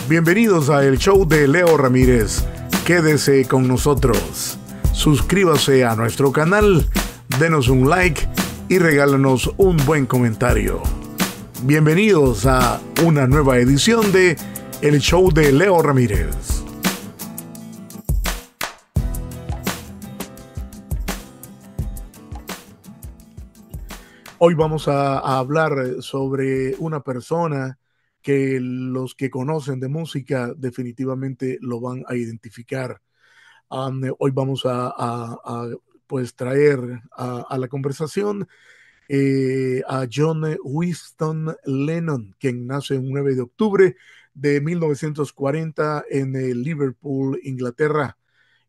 Bienvenidos a el show de Leo Ramírez. Quédese con nosotros. Suscríbase a nuestro canal, denos un like y regálanos un buen comentario. Bienvenidos a una nueva edición de el show de Leo Ramírez. Hoy vamos a hablar sobre una persona que los que conocen de música definitivamente lo van a identificar. Hoy vamos pues traer a la conversación a John Winston Lennon, quien nace el 9 de octubre de 1940 en Liverpool, Inglaterra,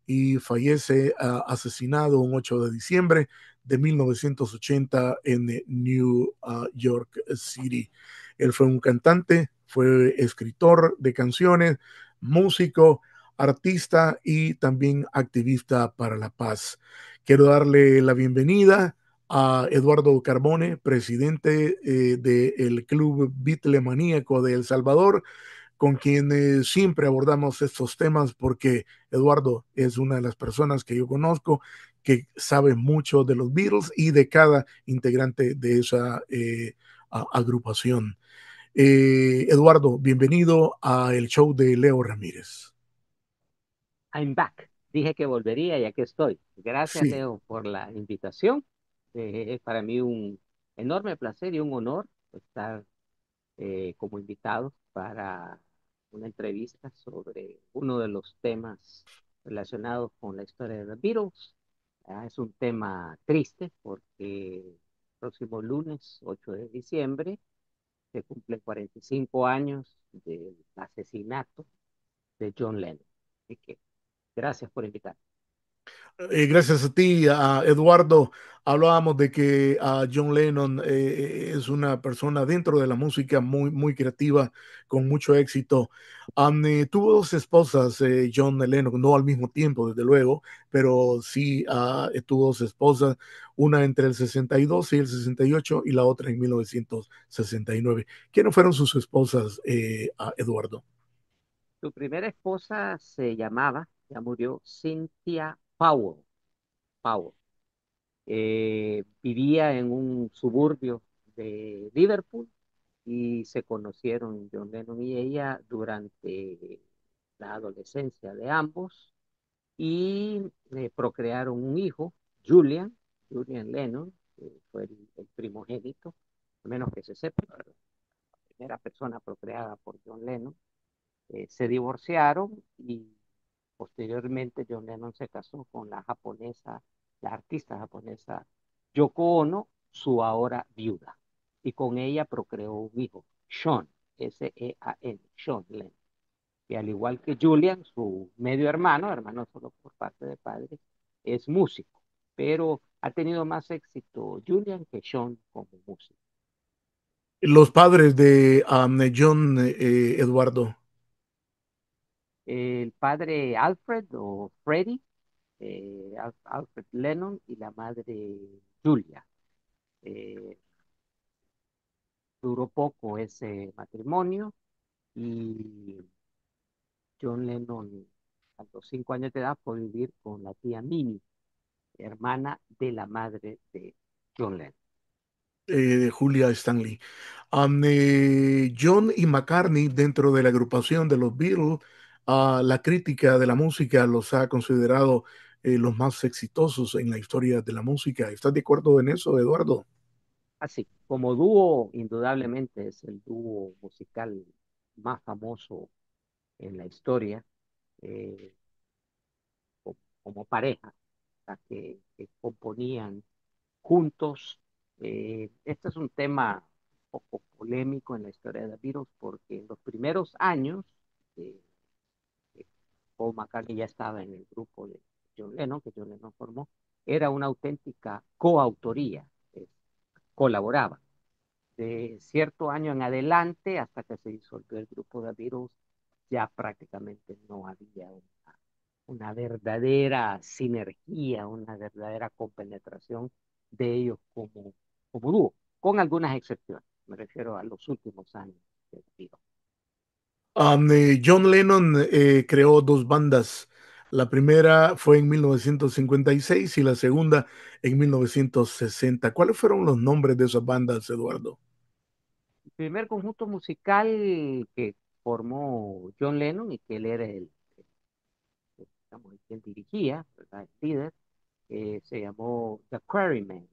y fallece asesinado un 8 de diciembre de 1980 en New York City. Él fue un cantante, fue escritor de canciones, músico, artista y también activista para la paz. Quiero darle la bienvenida a Eduardo Carbone, presidente del Club Beatlemaníaco de El Salvador, con quien siempre abordamos estos temas porque Eduardo es una de las personas que yo conozco que sabe mucho de los Beatles y de cada integrante de esa agrupación. Eduardo, bienvenido a el show de Leo Ramírez. I'm back. Dije que volvería y aquí estoy. Gracias, Sí, Leo, por la invitación. Es para mí un enorme placer y un honor estar como invitado para una entrevista sobre uno de los temas relacionados con la historia de The Beatles. Es un tema triste porque el próximo lunes, 8 de diciembre, se cumplen 45 años del asesinato de John Lennon. Así que gracias por invitarme. gracias a ti, a Eduardo. Hablábamos de que John Lennon es una persona dentro de la música muy creativa, con mucho éxito. Tuvo dos esposas, John Lennon, no al mismo tiempo, desde luego, pero sí tuvo dos esposas, una entre el 62 y el 68 y la otra en 1969. ¿Quiénes fueron sus esposas, Eduardo? Su primera esposa se llamaba, ya murió, Cynthia Powell. Powell. Vivía en un suburbio de Liverpool y se conocieron John Lennon y ella durante la adolescencia de ambos y procrearon un hijo, Julian Lennon, que fue el primogénito, a menos que se sepa, la primera persona procreada por John Lennon. Se divorciaron y posteriormente John Lennon se casó con la artista japonesa Yoko Ono, su ahora viuda, y con ella procreó un hijo, Sean, Sean, Sean Lennon. Y al igual que Julian, su medio hermano solo por parte de padre, es músico, pero ha tenido más éxito Julian que Sean como músico. Los padres de John, Eduardo. El padre Alfred o Freddie, Alfred Lennon, y la madre Julia. Eh, Duró poco ese matrimonio y John Lennon a los 5 años de edad fue a vivir con la tía Minnie, hermana de la madre de John Lennon. De Julia Stanley. John y McCartney, dentro de la agrupación de los Beatles, la crítica de la música los ha considerado los más exitosos en la historia de la música. ¿Estás de acuerdo en eso, Eduardo? Así, como dúo, indudablemente es el dúo musical más famoso en la historia, eh, como pareja, la que componían juntos. Este es un tema un poco polémico en la historia de The Beatles porque en los primeros años eh, eh, Paul McCartney ya estaba en el grupo de John Lennon, que John Lennon formó, era una auténtica coautoría, colaboraba. De cierto año en adelante, hasta que se disolvió el grupo de The Beatles, ya prácticamente no había una verdadera sinergia, una verdadera compenetración de ellos como dúo, con algunas excepciones. Me refiero a los últimos años del tiro. John Lennon creó dos bandas. La primera fue en 1956 y la segunda en 1960. ¿Cuáles fueron los nombres de esas bandas, Eduardo? El primer conjunto musical que formó John Lennon y que él era digamos, el que él dirigía, ¿verdad? El líder, se llamó The Quarrymen.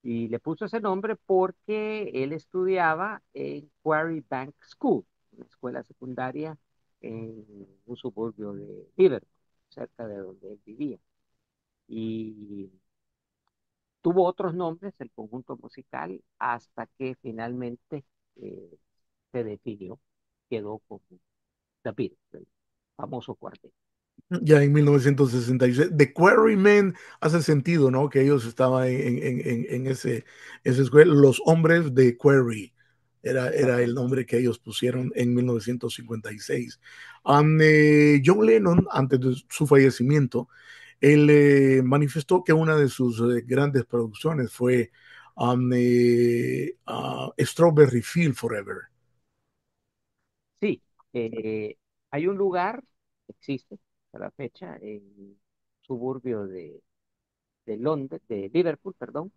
Y le puso ese nombre porque él estudiaba en Quarry Bank School, una escuela secundaria en un suburbio de Liverpool, cerca de donde él vivía. Y tuvo otros nombres el conjunto musical hasta que finalmente eh, se definió, quedó como The Beatles, el famoso cuarteto. Ya en 1966. The Quarrymen hace sentido, ¿no? Que ellos estaban en esa escuela. Los hombres de Quarry era el Exactamente. nombre que ellos pusieron en 1956. John Lennon, antes de su fallecimiento, él manifestó que una de sus grandes producciones fue Strawberry Field Forever. Sí, hay un lugar, existe a la fecha, en suburbio de Londres, de Liverpool, perdón,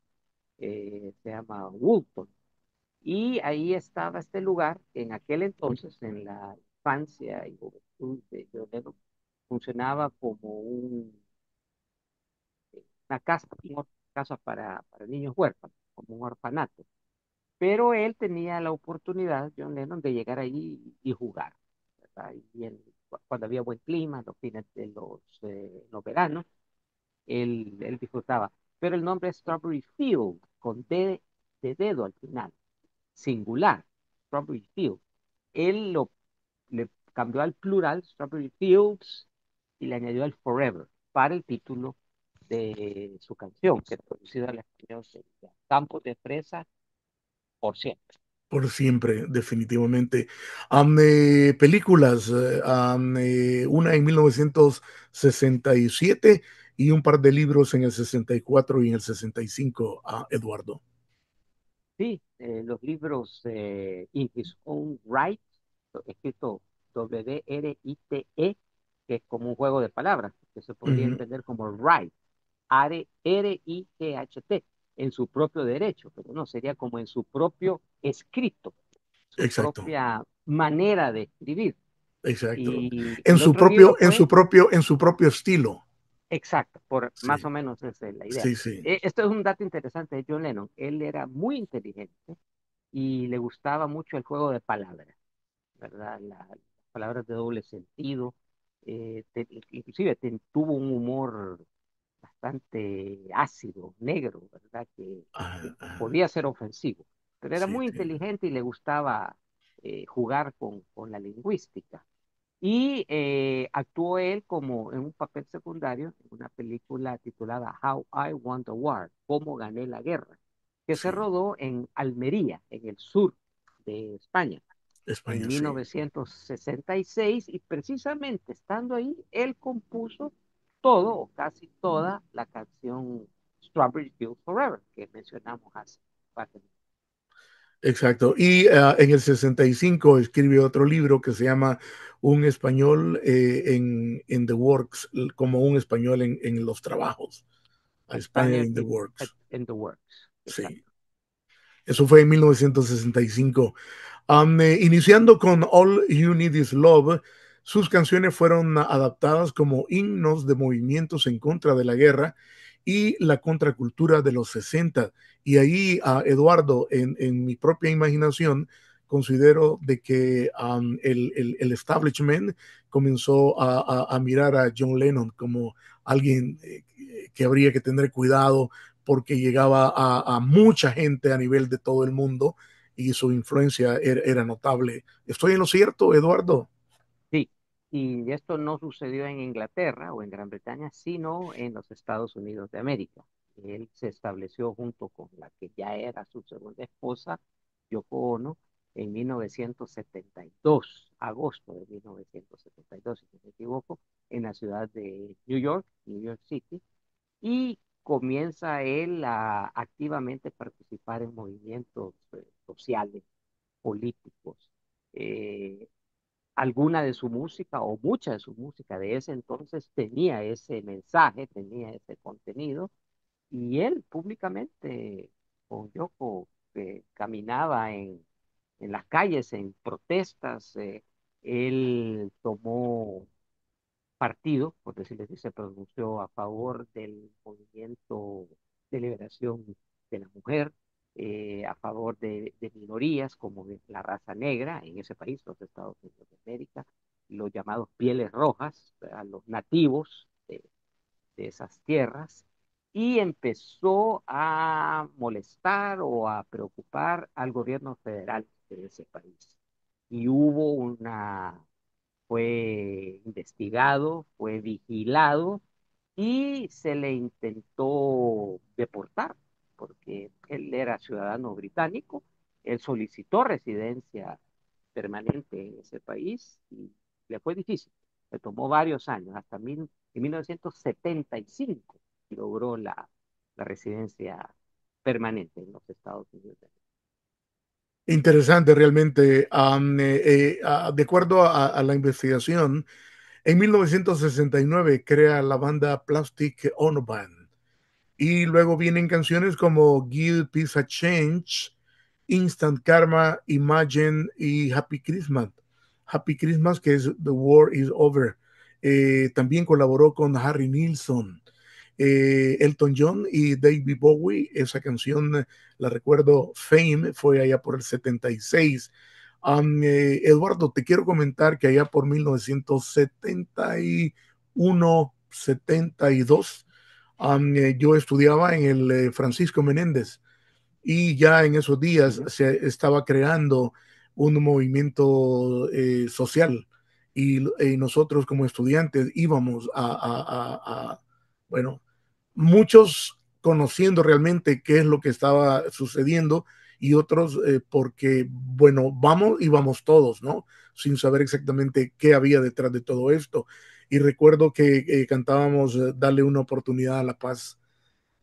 se llama Woolton. Y ahí estaba este lugar, en aquel entonces, en la infancia y juventud de John Lennon, funcionaba como una casa, casa para niños huérfanos, como un orfanato. Pero él tenía la oportunidad, John Lennon, de llegar allí y jugar, ¿verdad? Cuando había buen clima, los fines de los veranos, él disfrutaba. Pero el nombre es Strawberry Field, con D de dedo al final, singular, Strawberry Field. Él le cambió al plural, Strawberry Fields, y le añadió el Forever para el título de su canción, que traducido al español sería Campos de Fresa por siempre. Por siempre, definitivamente. Películas, una en 1967 y un par de libros en el 64 y en el 65, Eduardo. Sí, los libros In His Own Right, escrito Write, que es como un juego de palabras, que se podría Ujú. entender como right, Right, en su propio derecho, pero no, sería como en su propio escrito, su Exacto, propia manera de escribir. exacto. Y el otro Propio, libro fue, en su propio estilo. exacto, por más Sí, o menos esa es la idea. sí, sí. Esto es un dato interesante de John Lennon. Él era muy inteligente y le gustaba mucho el juego de palabras, ¿verdad? Las palabras de doble sentido. Inclusive tuvo un humor bastante ácido, negro, ¿verdad? Que Ah, ah, podía ser ofensivo, pero era sí, muy sí. inteligente y le gustaba jugar con la lingüística. Y actuó él como en un papel secundario en una película titulada How I Won the War, Cómo gané la guerra, que se Sí. rodó en Almería, en el sur de España, en España, sí. 1966, y precisamente estando ahí, él compuso todo o casi toda la canción Strawberry Fields Forever, que mencionamos hace parte. Exacto. Y en el 65 escribe otro libro que se llama Un español en the Works, como un español en los trabajos. A A España Spaniard in the Works. in the Works. Sí. Exacto. Eso fue en 1965. Iniciando con All You Need Is Love, sus canciones fueron adaptadas como himnos de movimientos en contra de la guerra y la contracultura de los 60. Y ahí, Eduardo, mi propia imaginación, considero de que el establishment comenzó a mirar a John Lennon como alguien que habría que tener cuidado porque llegaba mucha gente a nivel de todo el mundo y su influencia era notable. ¿Estoy en lo cierto, Eduardo? Sí, y esto no sucedió en Inglaterra o en Gran Bretaña, sino en los Estados Unidos de América. Él se estableció junto con la que ya era su segunda esposa, Yoko Ono, en 1972, agosto de 1972, si no me equivoco, en la ciudad de New York, New York City, y comienza él a activamente participar en movimientos sociales, políticos. alguna de su música o mucha de su música de ese entonces tenía ese mensaje, tenía ese contenido, y él públicamente con Yoko caminaba en las calles en protestas, él tomó partido, por decirlo así, se pronunció a favor del movimiento de liberación de la mujer, a favor de minorías como de la raza negra en ese país, los Estados Unidos de América, los llamados pieles rojas, a los nativos de esas tierras, y empezó a molestar o a preocupar al gobierno federal de ese país. Y hubo fue investigado, fue vigilado y se le intentó deportar porque él era ciudadano británico, él solicitó residencia permanente en ese país y le fue difícil, le tomó varios años, en 1975 logró la residencia permanente en los Estados Unidos. Interesante realmente. De acuerdo a la investigación, en 1969 crea la banda Plastic Ono Band y luego vienen canciones como Give Peace a Change, Instant Karma, Imagine y Happy Christmas. Happy Christmas, que es The War is Over. También colaboró con Harry Nilsson, Elton John y David Bowie. Esa canción, la recuerdo, Fame, fue allá por el 76. Eduardo, te quiero comentar que allá por 1971, 72, yo estudiaba en el Francisco Menéndez y ya en esos días Ujú. se estaba creando un movimiento social y nosotros como estudiantes íbamos bueno, muchos conociendo realmente qué es lo que estaba sucediendo y otros porque, bueno, vamos y vamos todos, ¿no? Sin saber exactamente qué había detrás de todo esto. Y recuerdo que cantábamos Darle una oportunidad a la paz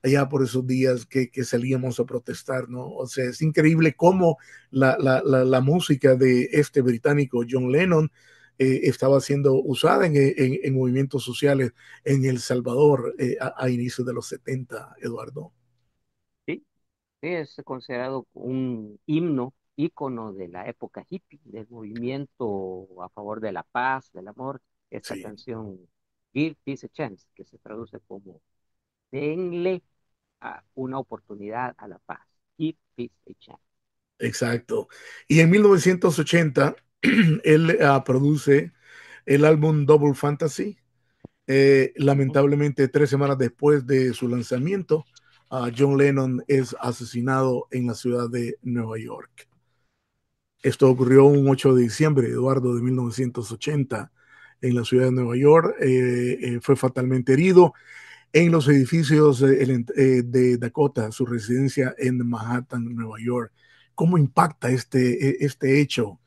allá por esos días que salíamos a protestar, ¿no? O sea, es increíble cómo la música de este británico John Lennon estaba siendo usada en movimientos sociales en El Salvador a inicios de los 70, Eduardo. Sí, sí, es considerado un himno, ícono de la época hippie, del movimiento a favor de la paz, del amor. Esta Sí, canción, Give Peace a Chance, que se traduce como denle una oportunidad a la paz. Give Peace a Chance. exacto. Y en 1980, él produce el álbum Double Fantasy. Ujú. Lamentablemente, 3 semanas después de su lanzamiento, John Lennon es asesinado en la ciudad de Nueva York. Esto ocurrió un 8 de diciembre, Eduardo, de 1980, en la ciudad de Nueva York. Fue fatalmente herido en los edificios de Dakota, su residencia en Manhattan, Nueva York. ¿Cómo impacta este hecho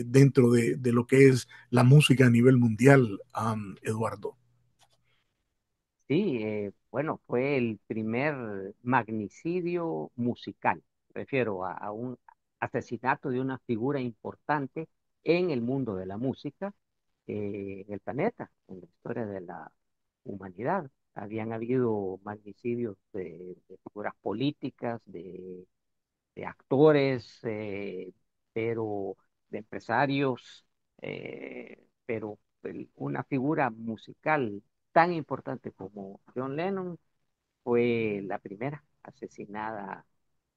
dentro de lo que es la música a nivel mundial, Eduardo? Sí, bueno, fue el primer magnicidio musical. Refiero a un asesinato de una figura importante en el mundo de la música, en el planeta, en la historia de la humanidad. Habían habido magnicidios de figuras políticas, de actores, pero de empresarios, pero una figura musical tan importante como John Lennon fue la primera asesinada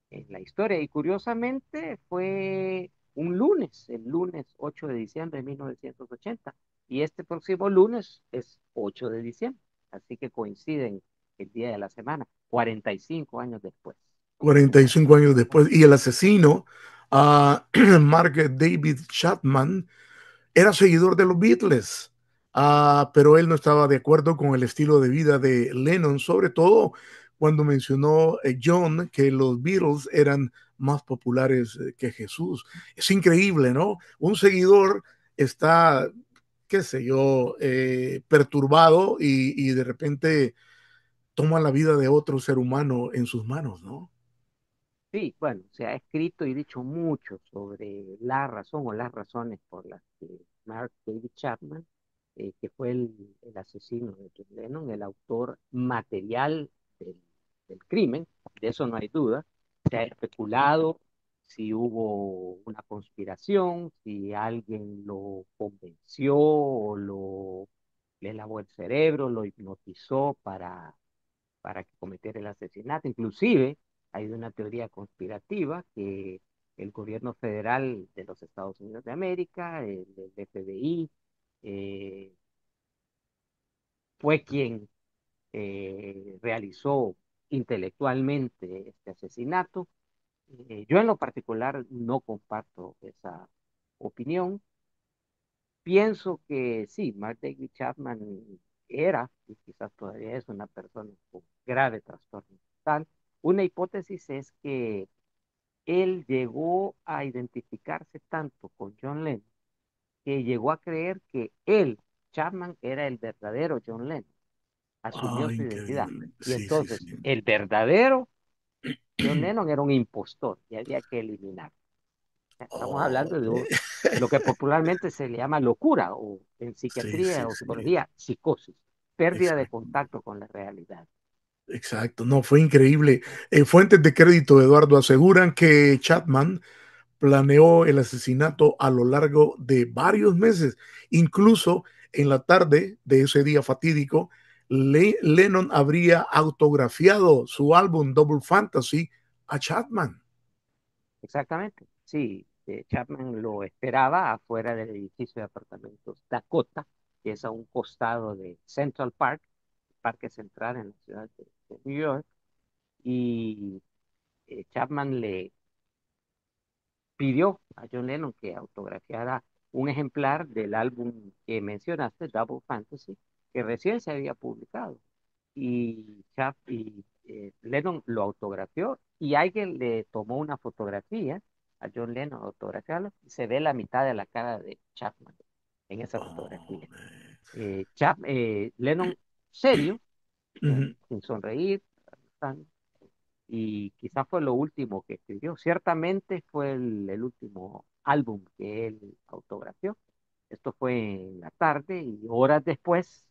en la historia. Y curiosamente fue un lunes, el lunes 8 de diciembre de 1980. Y este próximo lunes es 8 de diciembre. Así que coinciden el día de la semana, 45 años después. Son 45 años 45 después. años. Y el asesino, Mark David Chapman, era seguidor de los Beatles, pero él no estaba de acuerdo con el estilo de vida de Lennon, sobre todo cuando mencionó John que los Beatles eran más populares que Jesús. Es increíble, ¿no? Un seguidor está, qué sé yo, perturbado y de repente toma la vida de otro ser humano en sus manos, ¿no? Sí, bueno, se ha escrito y dicho mucho sobre la razón o las razones por las que Mark David Chapman, que fue el asesino de John Lennon, el autor material del, del crimen, de eso no hay duda. Se ha especulado si hubo una conspiración, si alguien lo convenció o le lavó el cerebro, lo hipnotizó para que cometiera el asesinato. Inclusive hay una teoría conspirativa que el gobierno federal de los Estados Unidos de América, el FBI, eh, fue quien realizó intelectualmente este asesinato. Yo en lo particular no comparto esa opinión. Pienso que sí, Mark David Chapman era, y quizás todavía es una persona con grave trastorno mental. Una hipótesis es que él llegó a identificarse tanto con John Lennon que llegó a creer que él, Chapman, era el verdadero John Lennon. Ah, Asumió su identidad. increíble. Y Sí, sí, entonces sí. el verdadero John Lennon era un impostor y había que eliminar. Estamos Oh, hablando de lo que popularmente se le llama locura o en sí, psiquiatría sí, o sí. psicología, psicosis, pérdida de Exacto. contacto con la realidad. Exacto. No, fue increíble. Fuentes de crédito, Eduardo, aseguran que Chapman planeó el asesinato a lo largo de varios meses. Incluso en la tarde de ese día fatídico, Lennon habría autografiado su álbum Double Fantasy a Chapman. Exactamente, sí, Chapman lo esperaba afuera del edificio de apartamentos Dakota, que es a un costado de Central Park, Parque Central en la ciudad de New York, y Chapman le pidió a John Lennon que autografiara un ejemplar del álbum que mencionaste, Double Fantasy, que recién se había publicado. Lennon lo autografió y alguien le tomó una fotografía a John Lennon autografiarlo y se ve la mitad de la cara de Chapman en esa Oh, fotografía. Lennon serio, man. sin sonreír, y quizás fue lo último que escribió. Ciertamente fue el último álbum que él autografió. Esto fue en la tarde y horas después,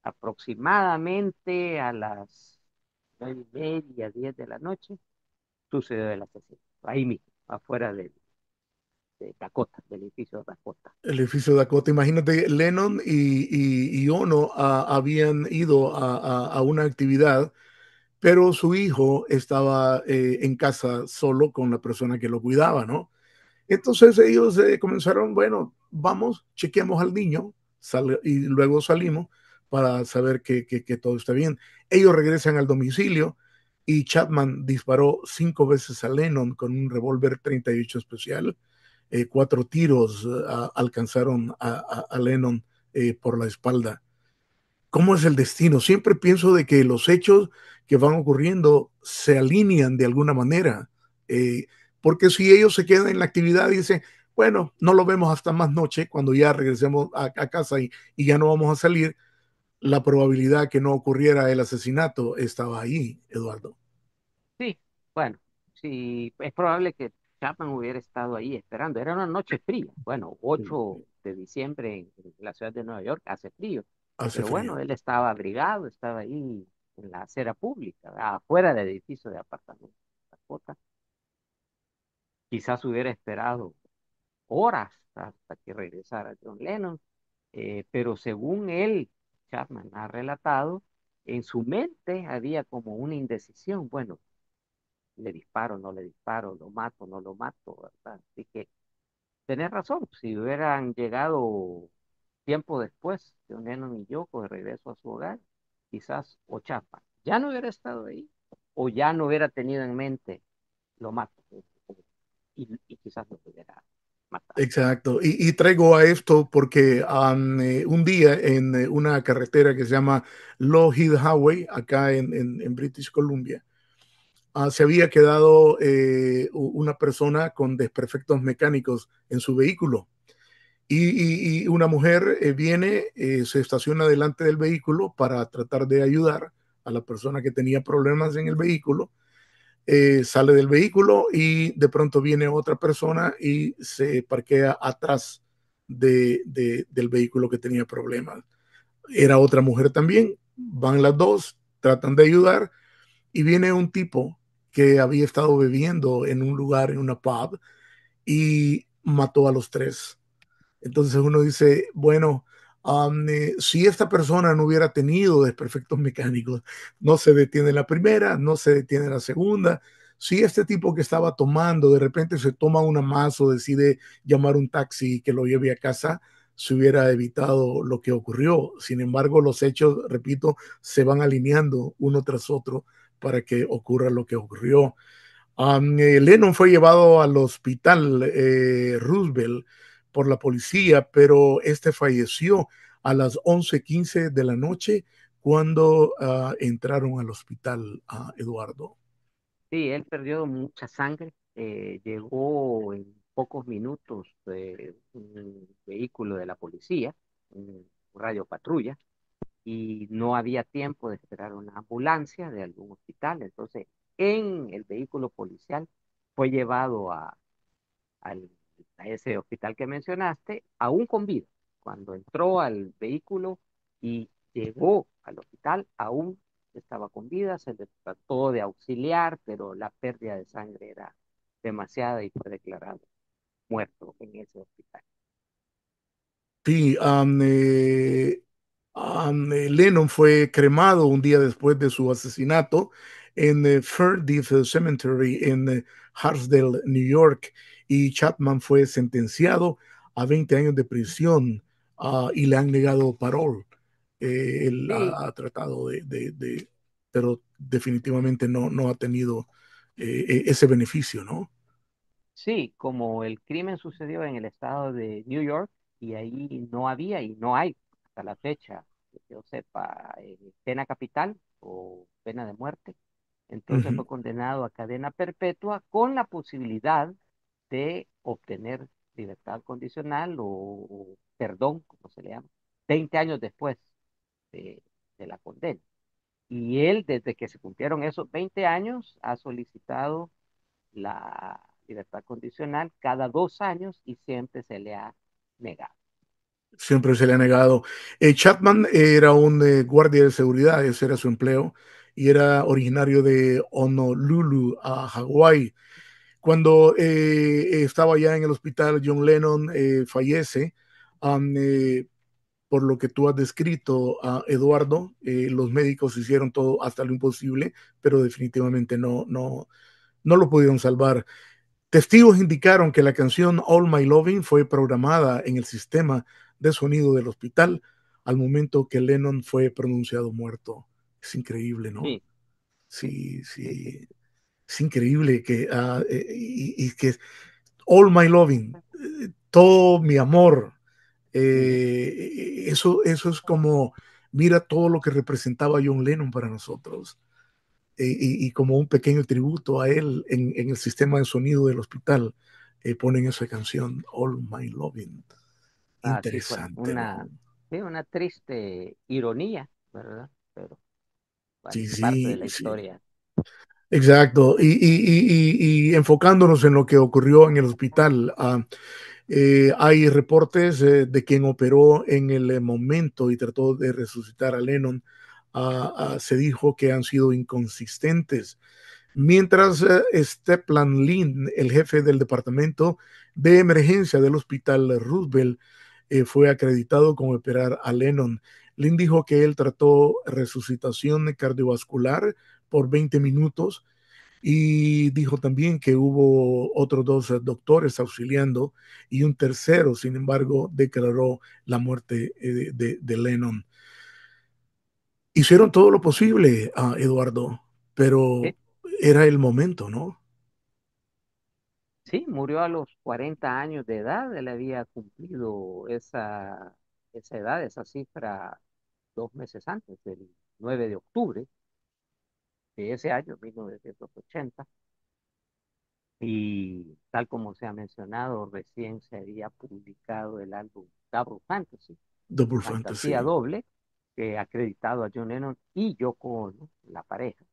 aproximadamente a las 9:30, 10 de la noche, sucedió el asesinato. Ahí mismo, afuera de Dakota, del edificio de Dakota. El edificio de Dakota. Imagínate, Lennon y Ono habían ido a una actividad, pero su hijo estaba en casa solo con la persona que lo cuidaba, ¿no? Entonces ellos comenzaron, bueno, vamos, chequeamos al niño y luego salimos para saber que todo está bien. Ellos regresan al domicilio y Chapman disparó 5 veces a Lennon con un revólver 38 especial. 4 tiros alcanzaron a Lennon por la espalda. ¿Cómo es el destino? Siempre pienso de que los hechos que van ocurriendo se alinean de alguna manera, eh, porque si ellos se quedan en la actividad y dicen, bueno, no lo vemos hasta más noche, cuando ya regresemos a casa y ya no vamos a salir, la probabilidad que no ocurriera el asesinato estaba ahí, Eduardo. Sí, bueno, sí, es probable que Chapman hubiera estado ahí esperando. Era una noche fría. Bueno, 8 de diciembre en la ciudad de Nueva York hace frío. Hace Pero bueno, frío. él estaba abrigado, estaba ahí en la acera pública, afuera del edificio de apartamentos. Dakota. Quizás hubiera esperado horas hasta que regresara John Lennon, pero según él, Chapman ha relatado, en su mente había como una indecisión. Bueno, le disparo, no le disparo, lo mato, no lo mato, ¿verdad? Así que tenés razón, si hubieran llegado tiempo después, John Lennon y Yoko de regreso a su hogar, quizás o Chapa ya no hubiera estado ahí, o ya no hubiera tenido en mente, lo mato, y quizás lo hubiera matado. Exacto. Y traigo a esto porque un día en una carretera que se llama Lougheed Highway, acá en British Columbia, se había quedado una persona con desperfectos mecánicos en su vehículo. Y una mujer viene, se estaciona delante del vehículo para tratar de ayudar a la persona que tenía problemas en el vehículo. sale del vehículo y de pronto viene otra persona y se parquea atrás del vehículo que tenía problemas. Era otra mujer también, van las dos, tratan de ayudar y viene un tipo que había estado bebiendo en un lugar, en una pub, y mató a los tres. Entonces uno dice, bueno, si esta persona no hubiera tenido desperfectos mecánicos, no se detiene la primera, no se detiene la segunda. Si este tipo que estaba tomando de repente se toma una más o decide llamar un taxi que lo lleve a casa, se hubiera evitado lo que ocurrió. Sin embargo, los hechos, repito, se van alineando uno tras otro para que ocurra lo que ocurrió. Lennon fue llevado al hospital Roosevelt por la policía, pero este falleció a las 11:15 de la noche cuando entraron al hospital a Eduardo. Sí, él perdió mucha sangre. Llegó en pocos minutos un vehículo de la policía, un radio patrulla, y no había tiempo de esperar una ambulancia de algún hospital. Entonces, en el vehículo policial fue llevado al- a ese hospital que mencionaste, aún con vida. Cuando entró al vehículo y llegó al hospital, aún estaba con vida, se le trató de auxiliar, pero la pérdida de sangre era demasiada y fue declarado muerto en ese hospital. Sí, Lennon fue cremado un día después de su asesinato en Fairdeath Cemetery en Hartsdale, New York, y Chapman fue sentenciado a 20 años de prisión y le han negado parole. Él Sí, ha tratado pero definitivamente no ha tenido ese beneficio, ¿no? sí, como el crimen sucedió en el estado de New York y ahí no había y no hay hasta la fecha, que yo sepa, pena capital o pena de muerte. Entonces Ujú. fue condenado a cadena perpetua con la posibilidad de obtener libertad condicional o perdón, como se le llama, 20 años después de, de la condena. Y él, desde que se cumplieron esos 20 años, ha solicitado la libertad condicional cada 2 años y siempre se le ha negado. Siempre se le ha negado. Chapman era un guardia de seguridad, ese era su empleo, y era originario de Honolulu, a Hawái. Cuando estaba ya en el hospital, John Lennon fallece. Um, eh, por lo que tú has descrito, Eduardo, los médicos hicieron todo hasta lo imposible, pero definitivamente no lo pudieron salvar. Testigos indicaron que la canción All My Loving fue programada en el sistema de sonido del hospital al momento que Lennon fue pronunciado muerto. Es increíble, ¿no? Sí, Sí, sí, sí. sí. Es increíble que, y que All My Loving, todo mi amor, Ujú. eso es como, mira todo lo que representaba John Lennon para nosotros. Y como un pequeño tributo a él en el sistema de sonido del hospital, ponen esa canción, All My Loving. Así fue, Interesante, ¿no? sí, una triste ironía, ¿verdad? Pero bueno, Sí, parte de sí, la sí. historia. Exacto. Y enfocándonos en lo que ocurrió en el hospital, hay reportes de quien operó en el momento y trató de resucitar a Lennon. Se dijo que han sido inconsistentes. Mientras Steplan Lynn, el jefe del departamento de emergencia del hospital Roosevelt, fue acreditado como operar a Lennon. Lynn dijo que él trató resucitación cardiovascular por 20 minutos y dijo también que hubo otros dos doctores auxiliando y un tercero, sin embargo, declaró la muerte de Lennon. Hicieron todo lo posible, Eduardo, Sí, pero era el momento, ¿no? sí, murió a los 40 años de edad, él había cumplido esa edad, esa cifra 2 meses antes, del 9 de octubre de ese año, 1980. Y tal como se ha mencionado, recién se había publicado el álbum Double Fantasy, Double Fantasía Fantasy. Doble, que ha acreditado a John Lennon y Yoko Ono, la pareja.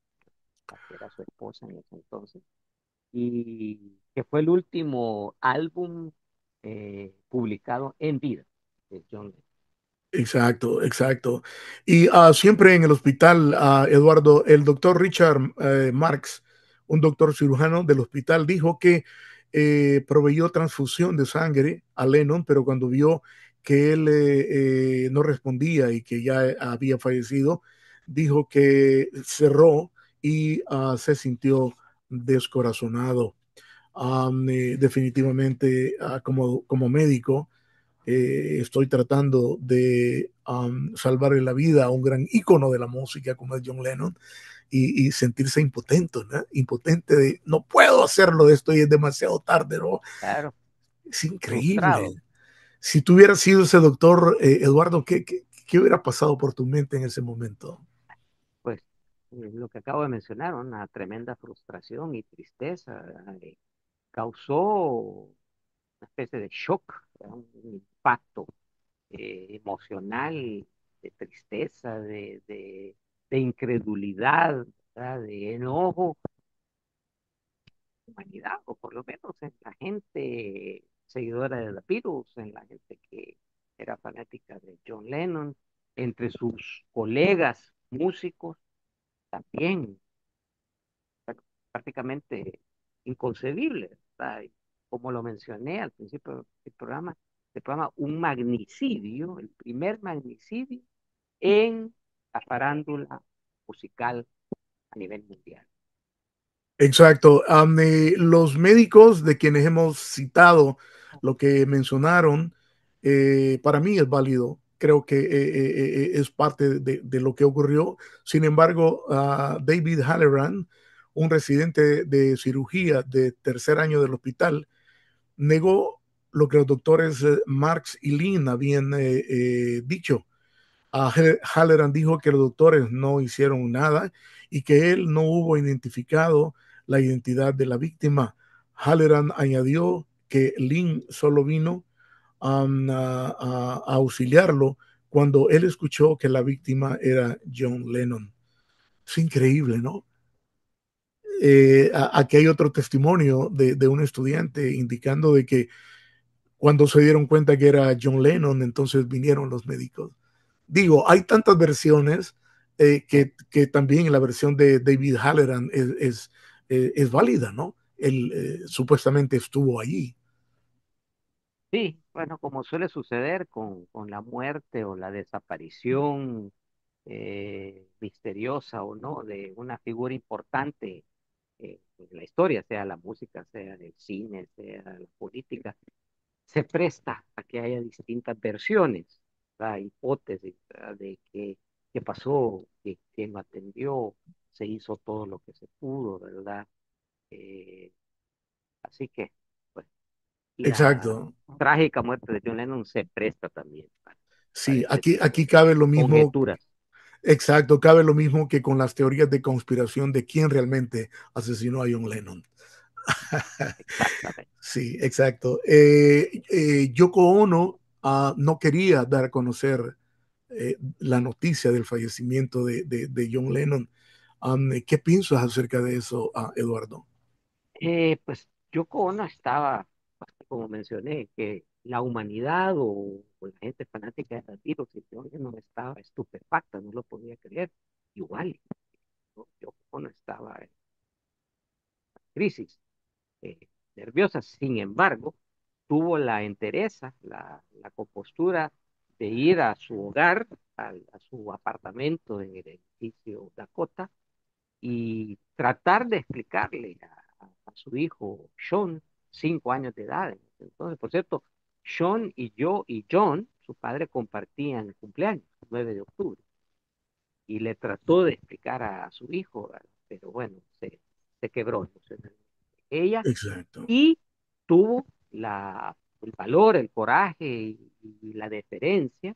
la que era su esposa en ese entonces, y que fue el último álbum publicado en vida de John Lennon. Exacto, exacto. Y siempre en el hospital, Eduardo, el doctor Richard Marx, un doctor cirujano del hospital, dijo que proveyó transfusión de sangre a Lennon, pero cuando vio que él no respondía y que ya había fallecido, dijo que cerró y se sintió descorazonado. Definitivamente, como médico, estoy tratando de salvarle la vida a un gran ícono de la música como es John Lennon y sentirse impotente, ¿no? Impotente de no puedo hacerlo, esto y es demasiado tarde, ¿no? Claro, Es increíble. frustrado. Si tú hubieras sido ese doctor, Eduardo, ¿qué hubiera pasado por tu mente en ese momento? Pues lo que acabo de mencionar, una tremenda frustración y tristeza, ¿verdad? Causó una especie de shock, ¿verdad? Un impacto emocional, de tristeza, de incredulidad, ¿verdad? De enojo, humanidad, o por lo menos en la gente seguidora de The Beatles, en la gente que era fanática de John Lennon, entre sus colegas músicos también, bueno, prácticamente inconcebible, ¿verdad? Y como lo mencioné al principio del programa, un magnicidio, el primer magnicidio en la farándula musical a nivel mundial. Exacto. Los médicos de quienes hemos citado lo que mencionaron, para mí es válido. Creo que es parte de lo que ocurrió. Sin embargo, David Halloran, un residente de cirugía de tercer año del hospital, negó lo que los doctores Marx y Lynn habían dicho. Halloran dijo que los doctores no hicieron nada y que él no hubo identificado la identidad de la víctima. Halloran añadió que Lynn solo vino a auxiliarlo cuando él escuchó que la víctima era John Lennon. Es increíble, ¿no? Aquí hay otro testimonio de un estudiante indicando de que cuando se dieron cuenta que era John Lennon, entonces vinieron los médicos. Digo, hay tantas versiones que también la versión de David Halloran es válida, ¿no? Él supuestamente estuvo allí. Sí, bueno, como suele suceder con la muerte o la desaparición misteriosa o no de una figura importante en la historia, sea la música, sea el cine, sea la política, se presta a que haya distintas versiones, ¿verdad? Hipótesis, ¿verdad? De qué pasó, que quién lo atendió, se hizo todo lo que se pudo, ¿verdad? Eh, así que, pues, la Exacto. trágica muerte de John Lennon se presta también para Sí, este tipo aquí de cabe lo mismo, conjeturas. exacto, cabe lo mismo que con las teorías de conspiración de quién realmente asesinó a John Lennon. Exactamente. Sí, exacto. Yoko Ono no quería dar a conocer la noticia del fallecimiento de John Lennon. ¿Qué piensas acerca de eso, Eduardo? Pues Yoko Ono estaba, pues, como mencioné, que la humanidad o la gente fanática de los Beatles y John Lennon estaba estupefacta, no lo podía creer. Igual, ¿no? Yoko Ono estaba en crisis eh, nerviosa, sin embargo, tuvo la entereza, la compostura de ir a su hogar, a su apartamento en el edificio Dakota, y tratar de explicarle a su hijo Sean, 5 años de edad. Entonces, por cierto, Sean y yo y John, su padre, compartían el cumpleaños, el 9 de octubre, y le trató de explicar a su hijo, ¿verdad? Pero bueno, se quebró emocionalmente ella Exacto, y tuvo el valor, el coraje y la deferencia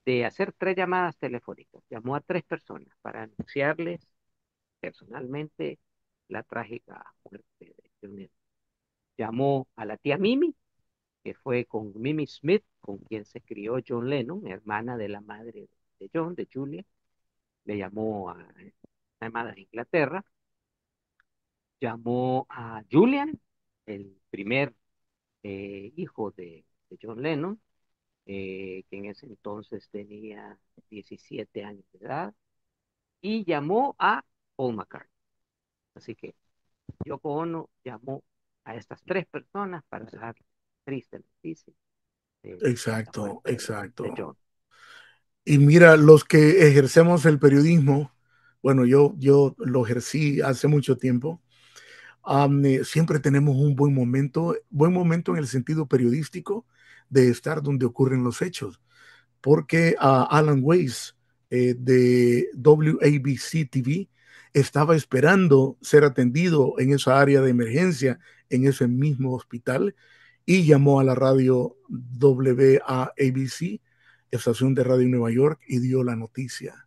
de hacer 3 llamadas telefónicas. Llamó a 3 personas para anunciarles personalmente la trágica muerte de John Lennon. Llamó a la tía Mimi, que fue con Mimi Smith, con quien se crió John Lennon, hermana de la madre de John, de Julia. Le llamó a una llamada de Inglaterra llamó a Julian, el primer hijo de John Lennon, que en ese entonces tenía 17 años de edad, y llamó a Paul McCartney. Así que Yoko Ono llamó a estas tres personas para dar triste noticia de la Exacto, muerte de exacto. John. Y mira, los que ejercemos el periodismo, bueno, yo lo ejercí hace mucho tiempo. Siempre tenemos un buen momento en el sentido periodístico de estar donde ocurren los hechos, porque Alan Weiss de WABC TV estaba esperando ser atendido en esa área de emergencia, en ese mismo hospital, y llamó a la radio WABC, estación de radio en Nueva York, y dio la noticia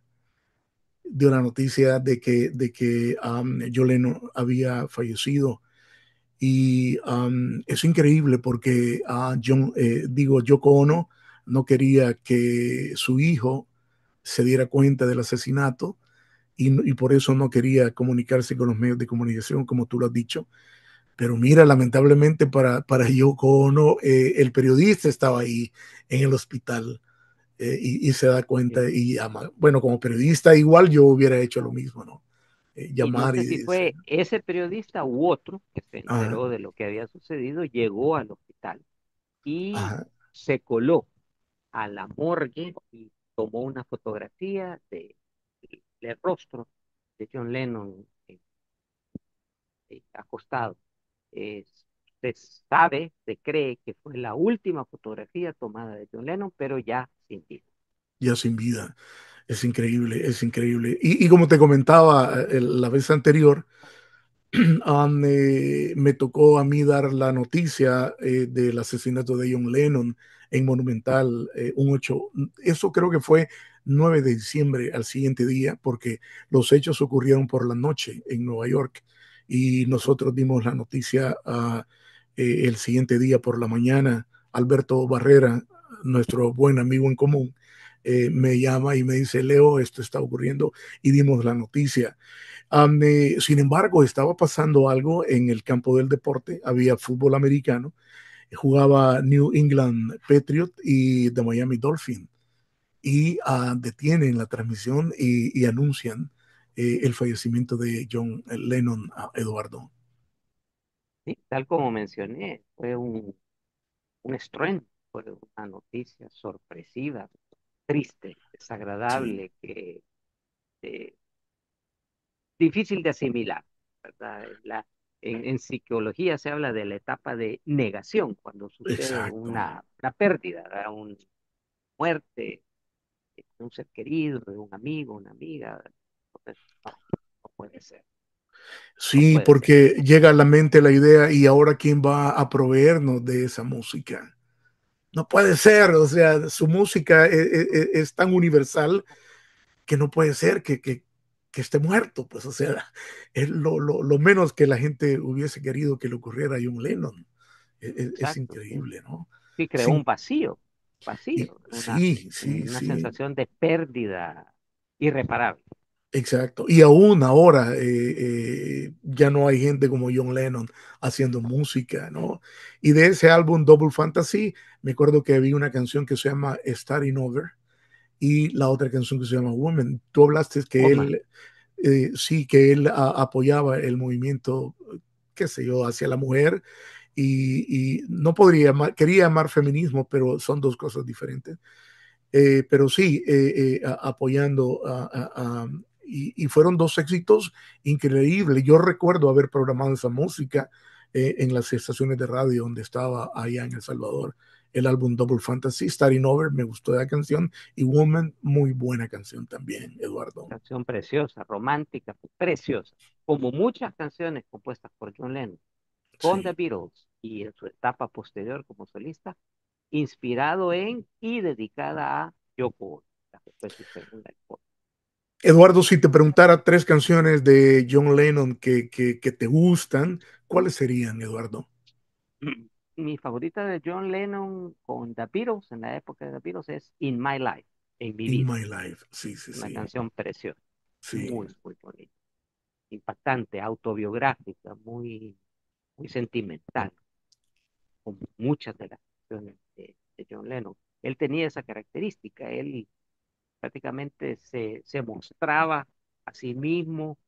de que John Lennon había fallecido. Y es increíble porque Yoko Ono no quería que su hijo se diera cuenta del asesinato y por eso no quería comunicarse con los medios de comunicación, como tú lo has dicho. Pero mira, lamentablemente para Yoko Ono, el periodista estaba ahí en el hospital y se da cuenta Sí. y llama. Bueno, como periodista igual yo hubiera hecho lo mismo, ¿no? Y no Llamar sé y si decir, fue ese periodista u otro que se ajá, enteró de lo que había sucedido, llegó al hospital y ajá, se coló a la morgue y tomó una fotografía del rostro de John Lennon acostado. Eh, Se sabe, se cree que fue la última fotografía tomada de John Lennon, pero ya sin vida. ya sin vida. Es increíble, es increíble. Y como te comentaba la vez anterior, me tocó a mí dar la noticia del asesinato de John Lennon en Monumental, un 8, eso creo que fue 9 de diciembre al siguiente día, porque los hechos ocurrieron por la noche en Nueva York y Ujú. nosotros dimos la noticia el siguiente día por la mañana. Alberto Barrera, nuestro buen amigo en común, me llama y me dice, Leo, esto está ocurriendo y dimos la noticia. Sin embargo, estaba pasando algo en el campo del deporte. Había fútbol americano. Jugaba New England Patriot y de Miami Dolphin. Y detienen la transmisión y anuncian el fallecimiento de John Lennon, Eduardo. Sí, tal como mencioné, fue un estruendo, fue una noticia sorpresiva, triste, Sí, desagradable, que eh, difícil de asimilar, ¿verdad? En psicología se habla de la etapa de negación, cuando sucede exacto. una pérdida, ¿verdad? Una muerte de un ser querido, de un amigo, una amiga. Entonces, no, no puede ser, no Sí, puede ser. porque llega a la mente la idea y ahora quién va a proveernos de esa música. No puede ser, o sea, su música es tan universal que no puede ser que esté muerto, pues, o sea, es lo menos que la gente hubiese querido que le ocurriera a John Lennon. Es Exacto, sí. increíble, ¿no? Sí, creó un Sí, vacío, sí, sí, una sí, sensación de pérdida irreparable. exacto. Y aún ahora ya no hay gente como John Lennon haciendo música, ¿no? Y de ese álbum Double Fantasy, me acuerdo que había una canción que se llama Starting Over y la otra canción que se llama Woman. Tú hablaste que Woman, él sí, que él apoyaba el movimiento, qué sé yo, hacia la mujer y no quería llamar feminismo, pero son dos cosas diferentes. Pero sí, apoyando y fueron dos éxitos increíbles. Yo recuerdo haber programado esa música en las estaciones de radio donde estaba allá en El Salvador. El álbum Double Fantasy, Starting Over, me gustó la canción y Woman, muy buena canción también, Eduardo. canción preciosa, romántica, preciosa, como muchas canciones compuestas por John Lennon con The Sí. Beatles y en su etapa posterior como solista, inspirado en y dedicada a Yoko Ono, la que fue su segunda esposa. Eduardo, si te preguntara tres canciones de John Lennon que te gustan, ¿cuáles serían, Eduardo? Mi favorita de John Lennon con The Beatles, en la época de The Beatles, es In My Life, en mi In vida. My Life. Sí, sí, Una sí. canción preciosa, Sí. muy, muy bonita. impactante, autobiográfica, muy sentimental, como muchas de las canciones de John Lennon. Él tenía esa característica, él prácticamente se mostraba a sí mismo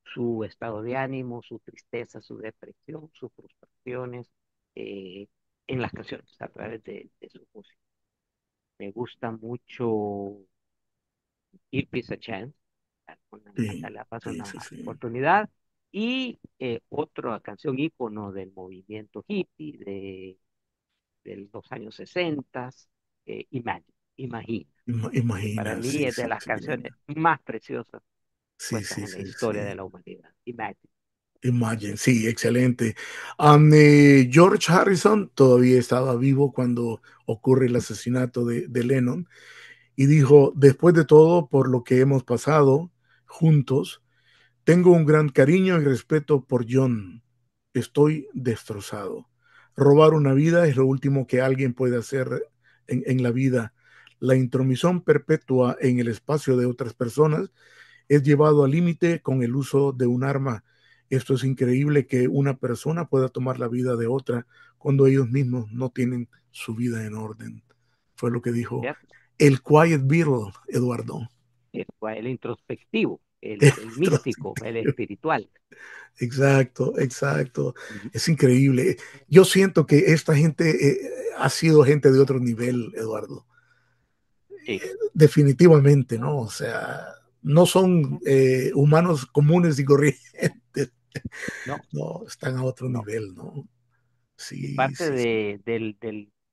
su estado de ánimo, su tristeza, su depresión, sus frustraciones eh, en las canciones, a través de su música. Me gusta mucho Give Peace a Chance, Sí, le pasa sí, una sí, sí. oportunidad. Y otra canción ícono del movimiento hippie de los años 60, Imagine, Imagina, que para Imagina, mí sí, es de sí, las sí. canciones más preciosas Sí, puestas sí, en la sí, historia de sí. la humanidad. Imagine. Imagine, sí, excelente. George Harrison todavía estaba vivo cuando ocurre el asesinato de Lennon y dijo, después de todo, por lo que hemos pasado juntos, tengo un gran cariño y respeto por John. Estoy destrozado. Robar una vida es lo último que alguien puede hacer en la vida. La intromisión perpetua en el espacio de otras personas es llevado al límite con el uso de un arma. Esto es increíble que una persona pueda tomar la vida de otra cuando ellos mismos no tienen su vida en orden. Fue lo que dijo ¿Cierto? el Quiet Beatle, Eduardo. Fue el introspectivo, el místico, el espiritual. Exacto, exacto. Ujú. Es increíble. Yo siento que esta gente ha sido gente de otro nivel, Eduardo. Sí, Definitivamente, ¿no? O sea, no son humanos comunes y corrientes, no, no, están a otro no. nivel, ¿no? Y Sí, parte sí, sí.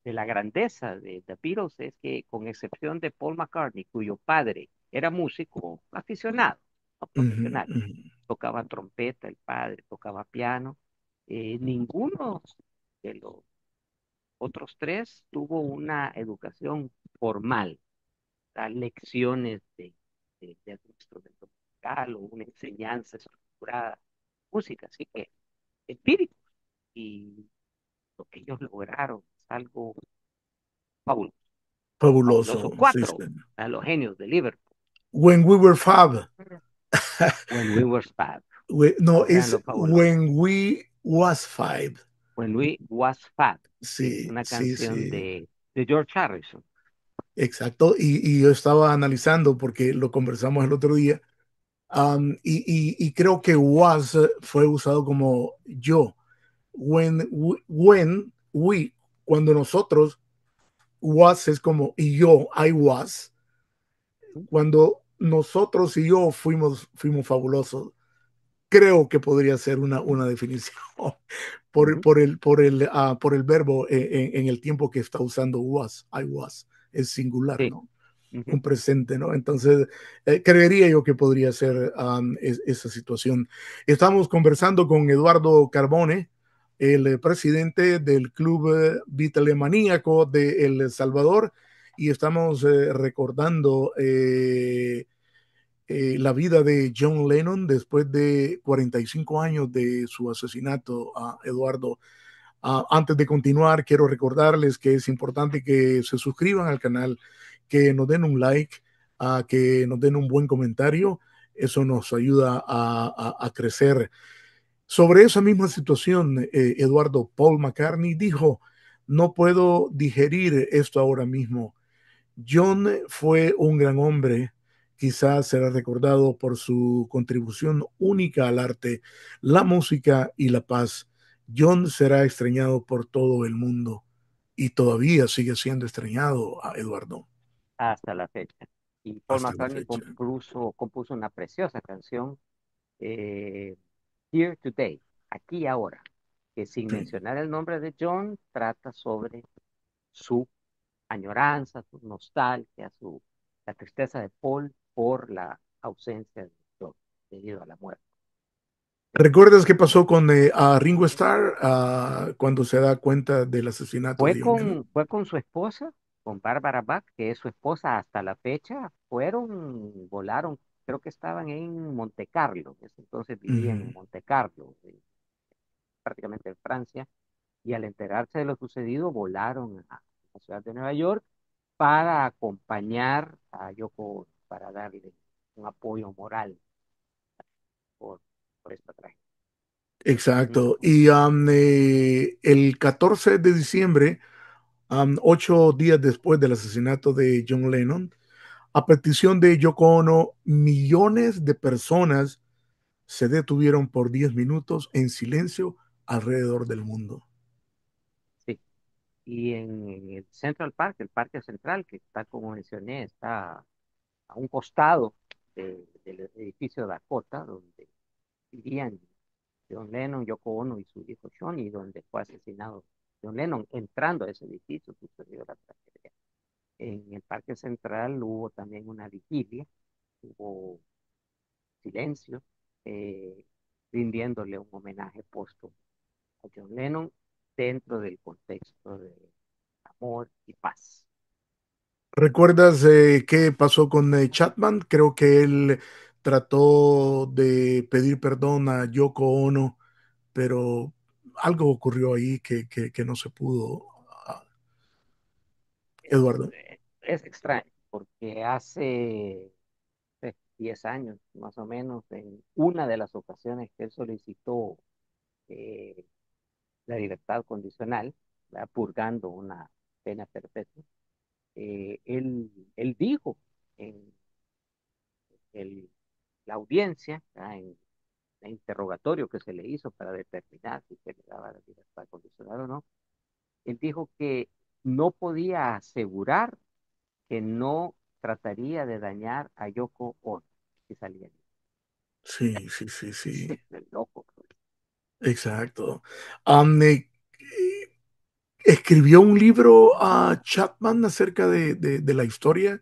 de la grandeza de The Beatles es que, con excepción de Paul McCartney, cuyo padre era músico aficionado, no Ujú, profesional, ujú. tocaba trompeta, el padre tocaba piano, ninguno de los otros tres tuvo una educación formal, dar lecciones de algún instrumento musical o una enseñanza estructurada, música, así que espíritu. Y lo que ellos lograron es algo fabuloso, Fabuloso, fabuloso. sí, sí. Cuatro a los genios de Liverpool. When we were fab. When we were fab. No, Vean es lo fabuloso. when we was five. When we was fab. Sí, Sí, una sí, canción sí. de George Harrison. Exacto. Y yo estaba analizando porque lo conversamos el otro día. Y creo que was fue usado como yo. When we, cuando nosotros, was es como y yo, I was. Cuando nosotros y yo fuimos fabulosos, creo que podría ser una definición Ujú. por el verbo en el tiempo que está usando was, I was, es singular, Sí. ¿no? Ujú. Un presente, ¿no? Entonces, creería yo que podría ser esa situación. Estamos conversando con Eduardo Carbone, el presidente del Club Beatlemaníaco de El Salvador, y estamos recordando la vida de John Lennon después de 45 años de su asesinato a Eduardo. Antes de continuar, quiero recordarles que es importante que se suscriban al canal, que nos den un like, que nos den un buen comentario. Eso nos ayuda a crecer. Sobre esa misma situación, Eduardo, Paul McCartney dijo, no puedo digerir esto ahora mismo. John fue un gran hombre, quizás será recordado por su contribución única al arte, la música y la paz. John será extrañado por todo el mundo y todavía sigue siendo extrañado a Eduardo Hasta la fecha. Y Paul hasta la McCartney fecha. compuso una preciosa canción, eh, Here Today, aquí y ahora, que, sin Sí. mencionar el nombre de John, trata sobre su añoranza, su nostalgia, la tristeza de Paul por la ausencia de John debido a la muerte. ¿Recuerdas qué pasó con a Ringo Starr cuando se da cuenta del asesinato de John Lennon? Fue con su esposa, con Barbara Bach, que es su esposa hasta la fecha. Volaron, creo que estaban en Monte Carlo, en ese entonces vivían en Ujú. Monte Carlo, prácticamente en Francia, y al enterarse de lo sucedido, volaron a la ciudad de Nueva York para acompañar a Yoko, para darle un apoyo moral por esta tragedia. Exacto. Ujú. Y el 14 de diciembre, 8 días después del asesinato de John Lennon, a petición de Yoko Ono, millones de personas se detuvieron por 10 minutos en silencio alrededor del mundo. Sí. Y en el Central Park, el Parque Central, que está, como mencioné, está a un costado del edificio Dakota, donde vivían John Lennon, Yoko Ono y su hijo Sean, y donde fue asesinado John Lennon. Entrando a ese edificio sucedió la tragedia. En el Parque Central hubo también una vigilia, hubo silencio, eh, rindiéndole un homenaje póstumo a John Lennon dentro del contexto de amor y paz. ¿Recuerdas qué pasó con Chapman? Creo que él trató de pedir perdón a Yoko Ono, pero algo ocurrió ahí que no se pudo, ah, Eduardo. Es extraño, porque hace 10 años, más o menos, en una de las ocasiones que él solicitó eh, la libertad condicional, ¿verdad? Purgando una pena perpetua, él dijo en el- la audiencia, ¿verdad? En el interrogatorio que se le hizo para determinar si se le daba la libertad condicional o no, él dijo que no podía asegurar que no trataría de dañar a Yoko Ono si salía. Sí, sí, sí, sí, Es loco. exacto. Escribió un libro a Chapman acerca de la historia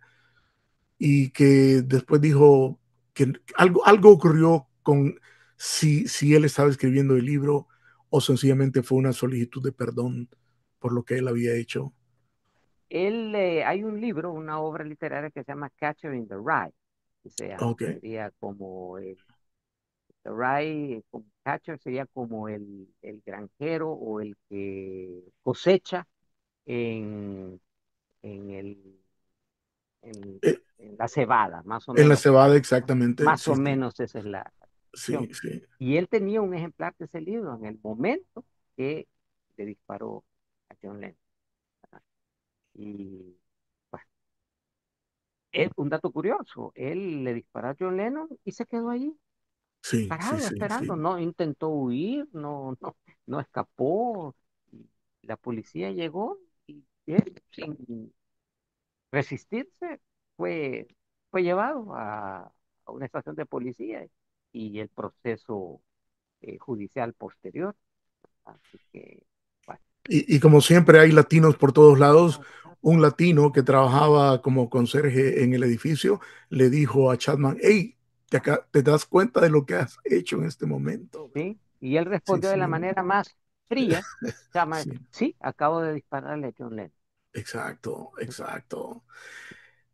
y que después dijo que algo ocurrió con si él estaba escribiendo el libro o sencillamente fue una solicitud de perdón por lo que él había hecho. Hay un libro, una obra literaria que se llama Catcher in the Rye, o sea, Ok. sería como the Rye, como Catcher sería como el granjero o el que cosecha en, en, el, Eh, en la cebada, más o en la menos, cebada, exactamente. más o Sí, sí, menos esa es la sí, cuestión. sí. Y él tenía un ejemplar de ese libro en el momento que le disparó a John Lennon. Y bueno, un dato curioso, él le disparó a John Lennon y se quedó allí, Sí, sí, parado, sí, esperando. sí. No intentó huir, no escapó. Y la policía llegó y él, sin resistirse, fue, fue llevado a una estación de policía y el proceso judicial posterior. Así que, bueno, Y como siempre hay latinos por todos lados, un latino que trabajaba como conserje en el edificio le dijo a Chapman, hey, te das cuenta de lo que has hecho en este momento. ¿sí? Y él Sí, respondió de la sí, manera más fría, llama, sí, sí, acabo de dispararle a John Lennon. exacto, exacto.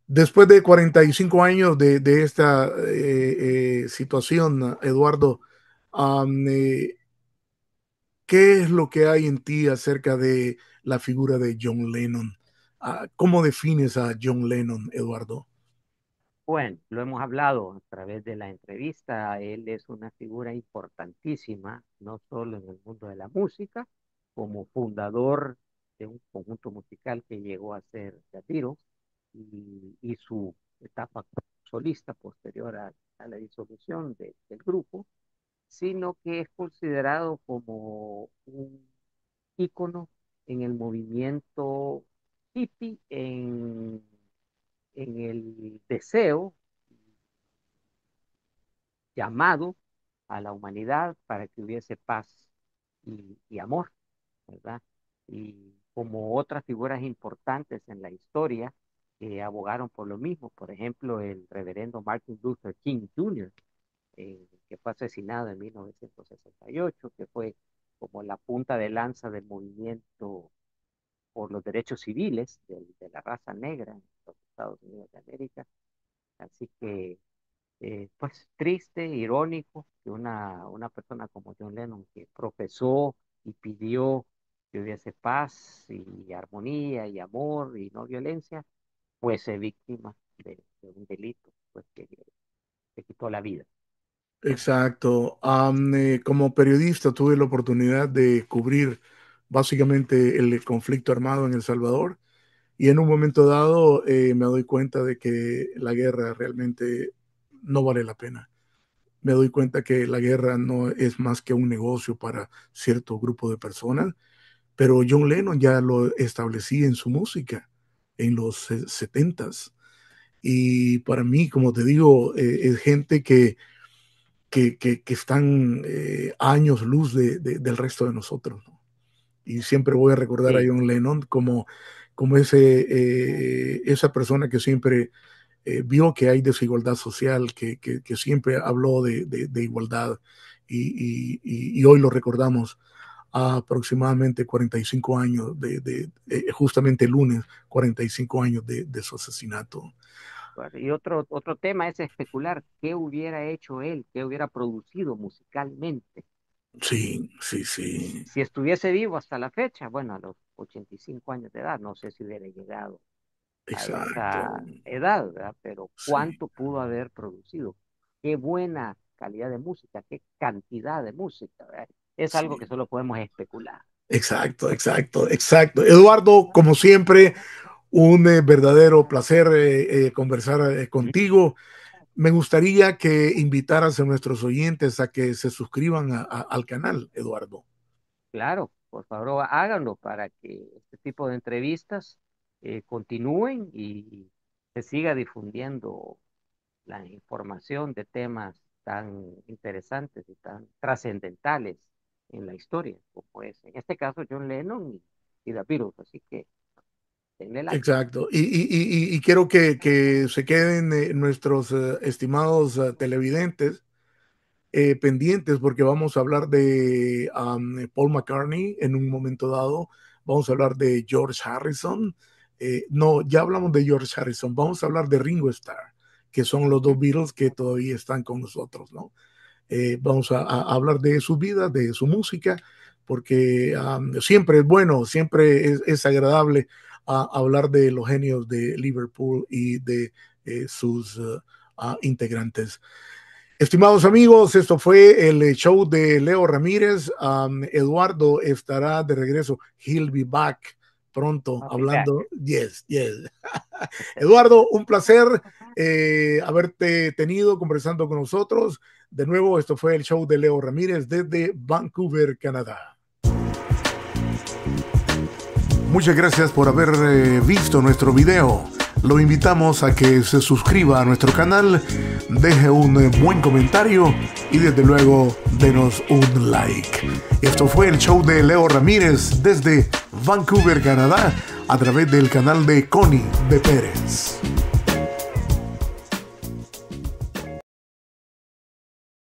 Después de 45 años de esta situación, Eduardo, um, eh, ¿qué es lo que hay en ti acerca de la figura de John Lennon? ¿Cómo defines a John Lennon, Eduardo? Bueno, lo hemos hablado a través de la entrevista. Él es una figura importantísima, no solo en el mundo de la música, como fundador de un conjunto musical que llegó a ser The Beatles y su etapa solista posterior a la disolución del grupo, sino que es considerado como un ícono en el movimiento hippie, en el deseo llamado a la humanidad para que hubiese paz y amor, ¿verdad? Y como otras figuras importantes en la historia que abogaron por lo mismo, por ejemplo, el reverendo Martin Luther King Jr., que fue asesinado en 1968, que fue como la punta de lanza del movimiento por los derechos civiles de la raza negra en los Estados Unidos de América. Así que pues triste, irónico, que una persona como John Lennon, que profesó y pidió que hubiese paz y armonía y amor y no violencia, fuese víctima de un delito, pues que le quitó la vida. Exacto. Como periodista tuve la oportunidad de cubrir básicamente el conflicto armado en El Salvador y en un momento dado me doy cuenta de que la guerra realmente no vale la pena. Me doy cuenta que la guerra no es más que un negocio para cierto grupo de personas, pero John Lennon ya lo establecía en su música en los 70s. Y para mí, como te digo, es gente que están años luz del resto de nosotros, ¿no? Y siempre voy a recordar a Sí, John Lennon como esa persona que siempre vio que hay desigualdad social, que siempre habló de igualdad y hoy lo recordamos a aproximadamente 45 años, justamente el lunes, 45 años de su asesinato. bueno, y otro tema es especular qué hubiera hecho él, qué hubiera producido musicalmente. Sí, sí, sí, Si estuviese vivo hasta la fecha, bueno, a los 85 años de edad, no sé si hubiera llegado a exacto, esa edad, ¿verdad? Pero sí, cuánto pudo haber producido, qué buena calidad de música, qué cantidad de música, ¿verdad? Es algo que sí. solo podemos especular. Exacto, exacto, exacto. Eduardo, como siempre, un verdadero placer conversar Ujú. contigo. Me gustaría que invitaras a nuestros oyentes a que se suscriban al canal, Eduardo. Claro, por favor háganlo para que este tipo de entrevistas continúen y se siga difundiendo la información de temas tan interesantes y tan trascendentales en la historia, como es en este caso John Lennon y The Beatles. Así que denle like. Exacto. Y quiero que se queden nuestros estimados televidentes pendientes porque vamos a hablar de Paul McCartney en un momento dado, vamos a hablar de George Harrison, no, ya hablamos de George Harrison, vamos a hablar de Ringo Starr, que son los dos Ujú. Beatles que todavía están con nosotros, ¿no? Vamos a hablar de su vida, de su música, porque siempre es bueno, siempre es agradable hablar de los genios de Liverpool y de sus integrantes. Estimados amigos, esto fue el show de Leo Ramírez. Eduardo estará de regreso. He'll be back pronto I'll be back. hablando. Yes, yes. Eduardo, un placer haberte tenido conversando con nosotros. De nuevo, esto fue el show de Leo Ramírez desde Vancouver, Canadá. Muchas gracias por haber visto nuestro video. Lo invitamos a que se suscriba a nuestro canal, deje un buen comentario y desde luego denos un like. Esto fue el show de Leo Ramírez desde Vancouver, Canadá, a través del canal de Connie de Pérez.